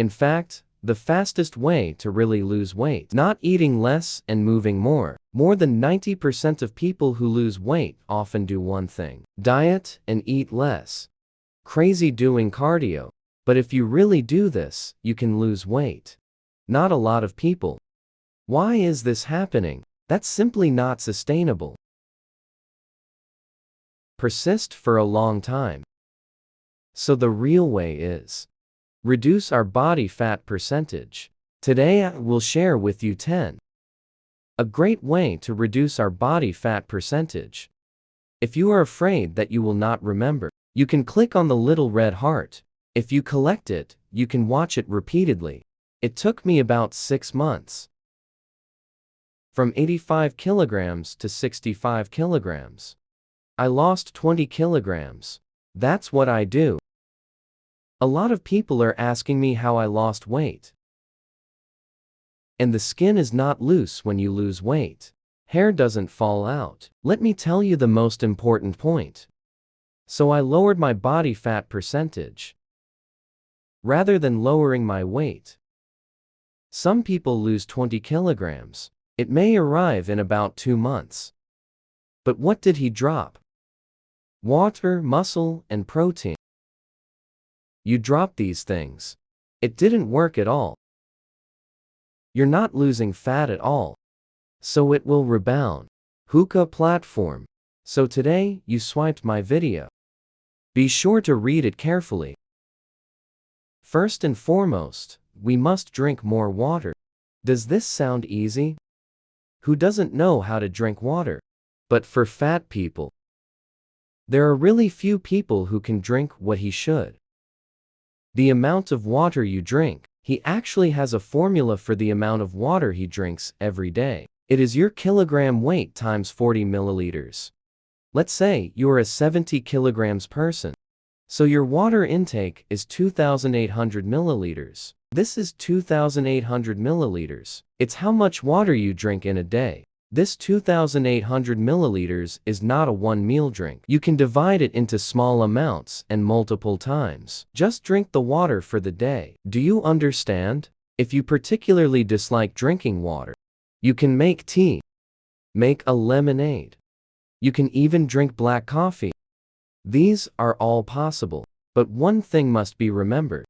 In fact, the fastest way to really lose weight, not eating less and moving more. More than 90% of people who lose weight often do one thing: diet and eat less. Crazy doing cardio. But if you really do this, you can lose weight. Not a lot of people. Why is this happening? That's simply not sustainable. Persist for a long time. So the real way is reduce our body fat percentage. Today I will share with you 10. A great way to reduce our body fat percentage. If you are afraid that you will not remember, you can click on the little red heart. If you collect it, you can watch it repeatedly. It took me about 6 months. From 85 kilograms to 65 kilograms. I lost 20 kilograms. That's what I do. A lot of people are asking me how I lost weight. And the skin is not loose when you lose weight. Hair doesn't fall out. Let me tell you the most important point. So I lowered my body fat percentage rather than lowering my weight. Some people lose 20 kilograms. It may arrive in about 2 months. But what did he drop? Water, muscle, and protein. You drop these things. It didn't work at all. You're not losing fat at all. So it will rebound. Logica platform. So today, you swiped my video. Be sure to read it carefully. First and foremost, we must drink more water. Does this sound easy? Who doesn't know how to drink water? But for fat people, there are really few people who can drink what he should. The amount of water you drink. He actually has a formula for the amount of water he drinks every day. It is your kilogram weight times 40 milliliters. Let's say you are a 70 kilograms person. So your water intake is 2,800 milliliters. This is 2,800 milliliters. It's how much water you drink in a day. This 2,800 milliliters is not a one meal drink. You can divide it into small amounts and multiple times. Just drink the water for the day. Do you understand? If you particularly dislike drinking water, you can make tea. Make a lemonade. You can even drink black coffee. These are all possible. But one thing must be remembered.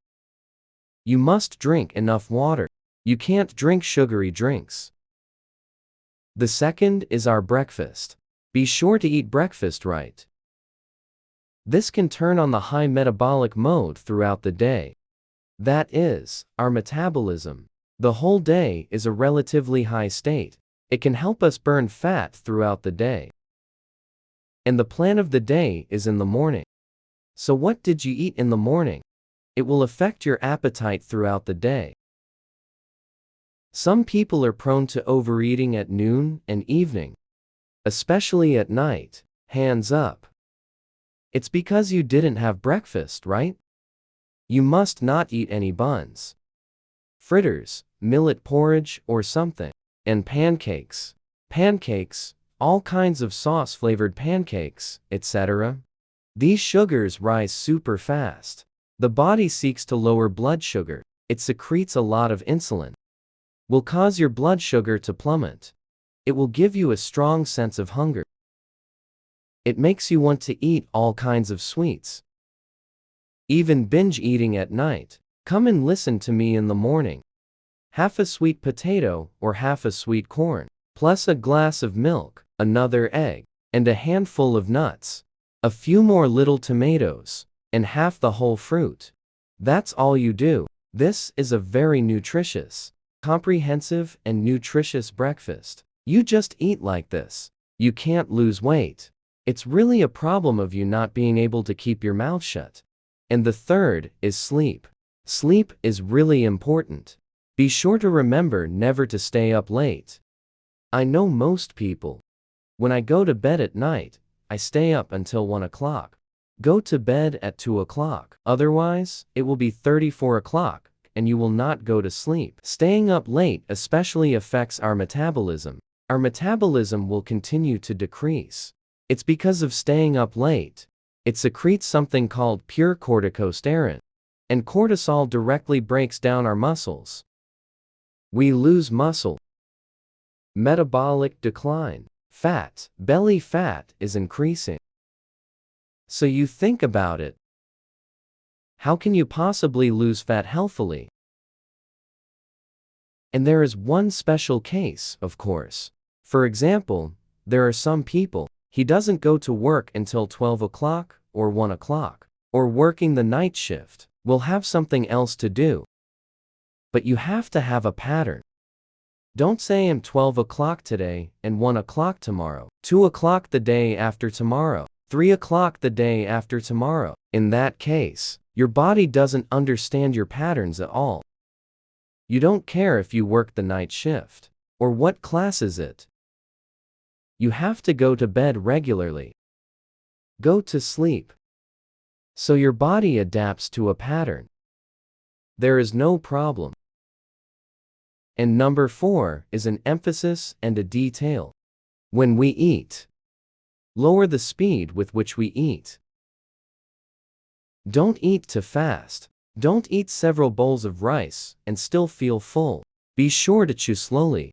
You must drink enough water. You can't drink sugary drinks. The second is our breakfast. Be sure to eat breakfast right. This can turn on the high metabolic mode throughout the day. That is, our metabolism. The whole day is a relatively high state. It can help us burn fat throughout the day. And the plan of the day is in the morning. So what did you eat in the morning? It will affect your appetite throughout the day. Some people are prone to overeating at noon and evening, especially at night. Hands up. It's because you didn't have breakfast, right? You must not eat any buns, fritters, millet porridge or something, and pancakes. Pancakes, all kinds of sauce-flavored pancakes, etc. These sugars rise super fast. The body seeks to lower blood sugar. It secretes a lot of insulin. Will cause your blood sugar to plummet. It will give you a strong sense of hunger. It makes you want to eat all kinds of sweets. Even binge eating at night. Come and listen to me in the morning. Half a sweet potato or half a sweet corn, plus a glass of milk, another egg, and a handful of nuts, a few more little tomatoes, and half the whole fruit. That's all you do. This is a very nutritious, comprehensive and nutritious breakfast. You just eat like this. You can't lose weight. It's really a problem of you not being able to keep your mouth shut. And the third is sleep. Sleep is really important. Be sure to remember never to stay up late. I know most people. When I go to bed at night, I stay up until 1 o'clock. Go to bed at 2 o'clock. Otherwise, it will be 34 o'clock. And you will not go to sleep. Staying up late especially affects our metabolism. Our metabolism will continue to decrease. It's because of staying up late. It secretes something called pure corticosteroid. and cortisol directly breaks down our muscles. We lose muscle. Metabolic decline. Fat, belly fat is increasing. So you think about it. How can you possibly lose fat healthily? And there is one special case, of course. For example, there are some people, he doesn't go to work until 12 o'clock or 1 o'clock, or working the night shift, will have something else to do. But you have to have a pattern. Don't say I'm 12 o'clock today and 1 o'clock tomorrow, 2 o'clock the day after tomorrow, 3 o'clock the day after tomorrow. In that case, your body doesn't understand your patterns at all. You don't care if you work the night shift, or what class is it. You have to go to bed regularly. Go to sleep. So your body adapts to a pattern. There is no problem. And number 4 is an emphasis and a detail. When we eat, lower the speed with which we eat. Don't eat too fast. Don't eat several bowls of rice and still feel full. Be sure to chew slowly.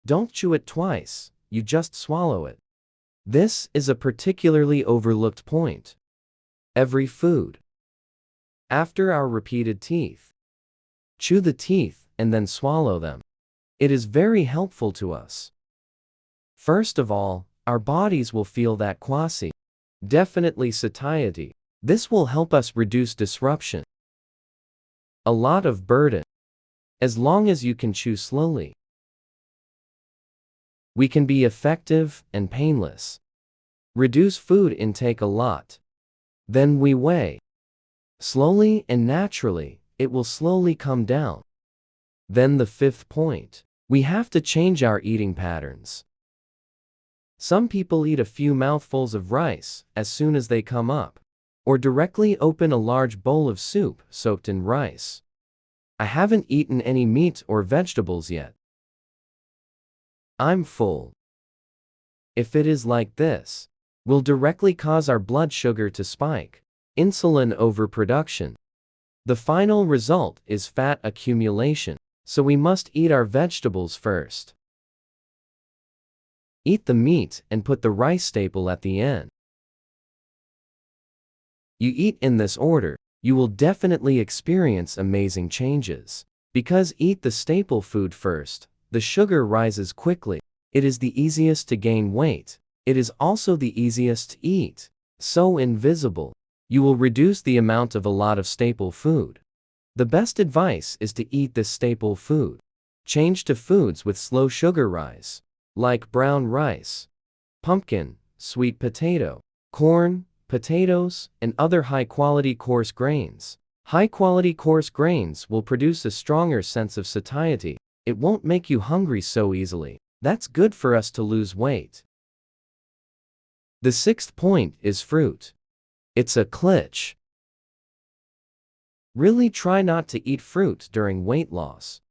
Don't chew it twice, you just swallow it. This is a particularly overlooked point. Every food. After our repeated teeth. Chew the teeth and then swallow them. It is very helpful to us. First of all, our bodies will feel that quasi. Definitely satiety. This will help us reduce disruption. A lot of burden. As long as you can chew slowly. We can be effective and painless. Reduce food intake a lot. Then we weigh. Slowly and naturally, it will slowly come down. Then the 5th point. We have to change our eating patterns. Some people eat a few mouthfuls of rice as soon as they come up, or directly open a large bowl of soup soaked in rice. I haven't eaten any meat or vegetables yet. I'm full. If it is like this, will directly cause our blood sugar to spike, insulin overproduction. The final result is fat accumulation, so we must eat our vegetables first. Eat the meat and put the rice staple at the end. You eat in this order, you will definitely experience amazing changes. Because eat the staple food first, the sugar rises quickly. It is the easiest to gain weight. It is also the easiest to eat. So invisible. You will reduce the amount of a lot of staple food. The best advice is to eat this staple food. Change to foods with slow sugar rise, like brown rice, pumpkin, sweet potato, corn, potatoes, and other high-quality coarse grains. High-quality coarse grains will produce a stronger sense of satiety. It won't make you hungry so easily. That's good for us to lose weight. The 6th point is fruit. It's a glitch. Really try not to eat fruit during weight loss.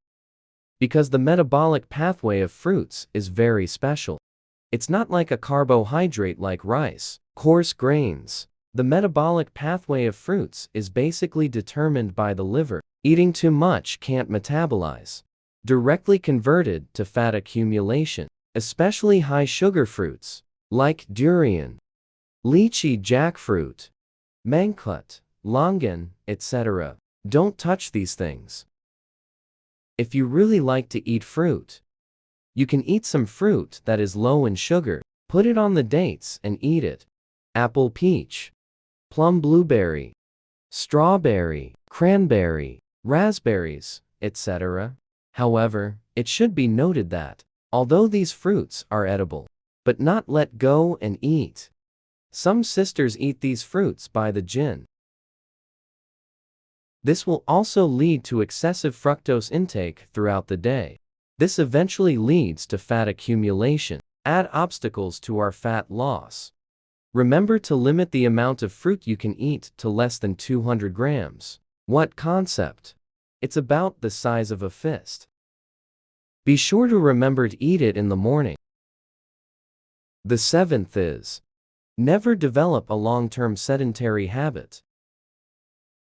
Because the metabolic pathway of fruits is very special. It's not like a carbohydrate like rice, coarse grains. The metabolic pathway of fruits is basically determined by the liver. Eating too much can't metabolize. Directly converted to fat accumulation, especially high sugar fruits, like durian, lychee jackfruit, mangkut, longan, etc. Don't touch these things. If you really like to eat fruit, you can eat some fruit that is low in sugar, put it on the dates and eat it. Apple, peach, plum, blueberry, strawberry, cranberry, raspberries, etc. However, it should be noted that, although these fruits are edible, but not let go and eat. Some sisters eat these fruits by the gin. This will also lead to excessive fructose intake throughout the day. This eventually leads to fat accumulation, add obstacles to our fat loss. Remember to limit the amount of fruit you can eat to less than 200 grams. What concept? It's about the size of a fist. Be sure to remember to eat it in the morning. The 7th is, never develop a long-term sedentary habit.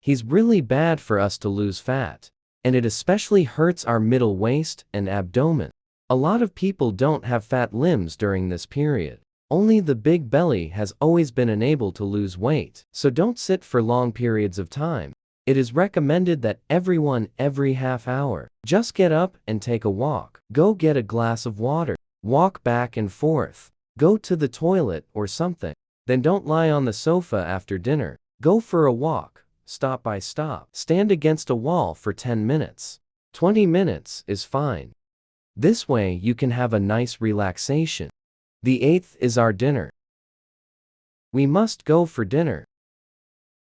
He's really bad for us to lose fat. And it especially hurts our middle waist and abdomen. A lot of people don't have fat limbs during this period. Only the big belly has always been unable to lose weight. So don't sit for long periods of time. It is recommended that everyone every half hour just get up and take a walk. Go get a glass of water. Walk back and forth. Go to the toilet or something. Then don't lie on the sofa after dinner. Go for a walk. Stop by stop. Stand against a wall for 10 minutes. 20 minutes is fine. This way you can have a nice relaxation. The 8th is our dinner. We must go for dinner.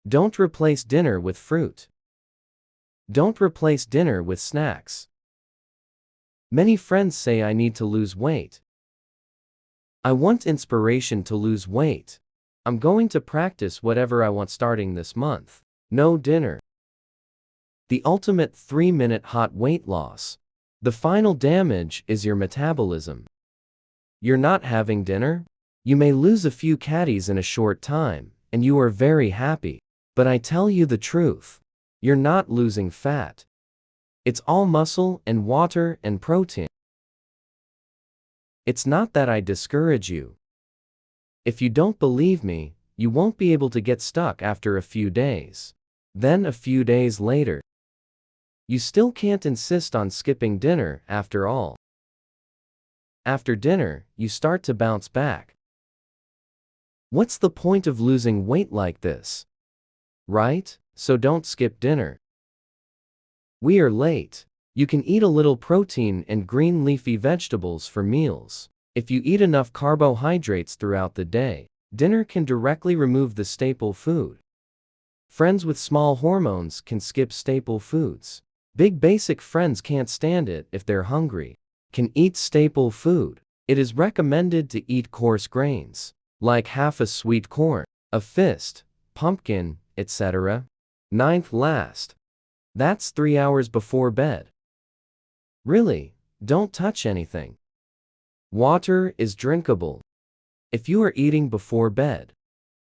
Don't replace dinner with fruit. Don't replace dinner with snacks. Many friends say I need to lose weight. I want inspiration to lose weight. I'm going to practice whatever I want starting this month. No dinner. The ultimate 3-minute hot weight loss. The final damage is your metabolism. You're not having dinner? You may lose a few kgs in a short time, and you are very happy. But I tell you the truth. You're not losing fat. It's all muscle and water and protein. It's not that I discourage you. If you don't believe me, you won't be able to get stuck after a few days. Then a few days later. You still can't insist on skipping dinner after all. After dinner, you start to bounce back. What's the point of losing weight like this? Right? So don't skip dinner. We are late. You can eat a little protein and green leafy vegetables for meals. If you eat enough carbohydrates throughout the day, dinner can directly remove the staple food. Friends with small hormones can skip staple foods. Big basic friends can't stand it if they're hungry. Can eat staple food. It is recommended to eat coarse grains, like half a sweet corn, a fist, pumpkin, etc. 9th last. That's 3 hours before bed. Really, don't touch anything. Water is drinkable. If you are eating before bed,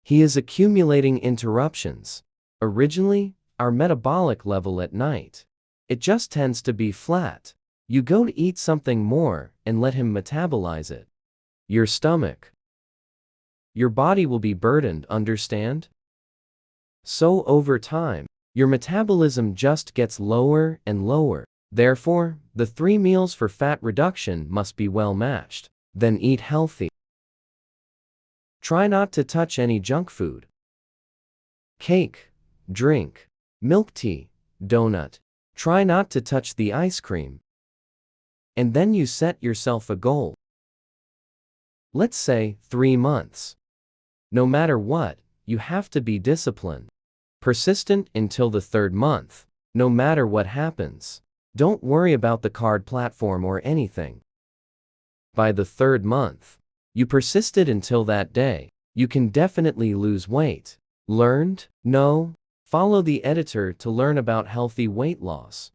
he is accumulating interruptions. Originally, our metabolic level at night, it just tends to be flat. You go to eat something more and let him metabolize it. Your stomach. Your body will be burdened, understand? So over time, your metabolism just gets lower and lower. Therefore, the 3 meals for fat reduction must be well matched. Then eat healthy. Try not to touch any junk food. Cake, drink, milk tea, donut. Try not to touch the ice cream. And then you set yourself a goal. Let's say 3 months. No matter what, you have to be disciplined. Persistent until the 3rd month. No matter what happens. Don't worry about the card platform or anything. By the 3rd month, you persisted until that day. You can definitely lose weight. Learned? No? Follow the editor to learn about healthy weight loss.